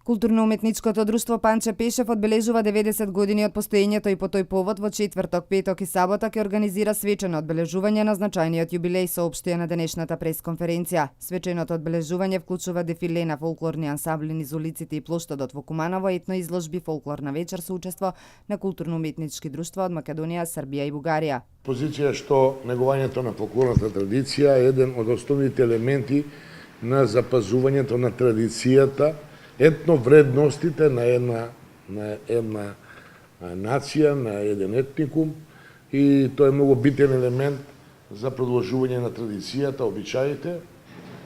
Културно-уметничкото друштво Панче Пешев одбележува 90 години од постоењето и по тој повод во четврток, петок и сабота ќе организира свечено одбележување на значајниот јубилеј, соопштија на денешната пресконференција. Свеченото одбележување вклучува дефиле на фолклорни ансамбли низ улиците и плоштадот во Куманово, етно изложби, фолклорна вечер со учество на културно-уметнички друштва од Македонија, Србија и Бугарија. Позиција што негувањето на фолклорната традиција е еден од основните елементи на запазувањето на традицијата, етно вредностите на една нација, на еден етникум, и тоа е многу битен елемент за продолжување на традицијата, обичаите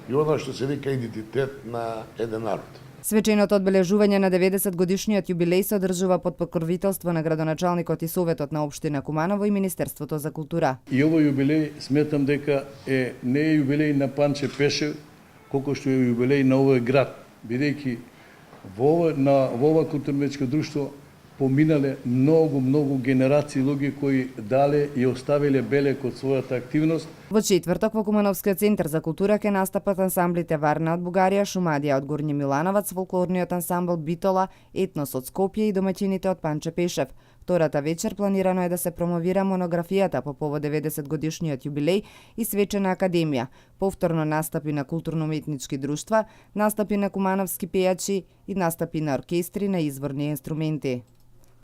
и она што се вика идентитет на еден народ. Свеченото одбележување на 90 годишниот јубилеј се одржува под покровителство на градоначалникот и Советот на општина Куманово и Министерството за култура. И овој јубилеј сметам дека не е јубилеј на Панче Пешев, колку што е јубилеј на овој град, бидејќи во ова културно-уметничко друштво поминале многу генерации луѓе кои дале и оставиле белег од својата активност. Во четврток во Кумановскиот центар за култура ќе настапат ансамблите Варна од Бугарија, Шумадија од Горњи Милановац, фолклорниот ансамбл Битола, Етнос од Скопје и домаќините од Панче Пешев. Втората вечер планирано е да се промовира монографијата по повод 90 годишниот јубилеј и свечена академија, повторно настапи на културно-уметнички друштва, настапи на кумановски пејачи и настапи на оркестри на изворни инструменти.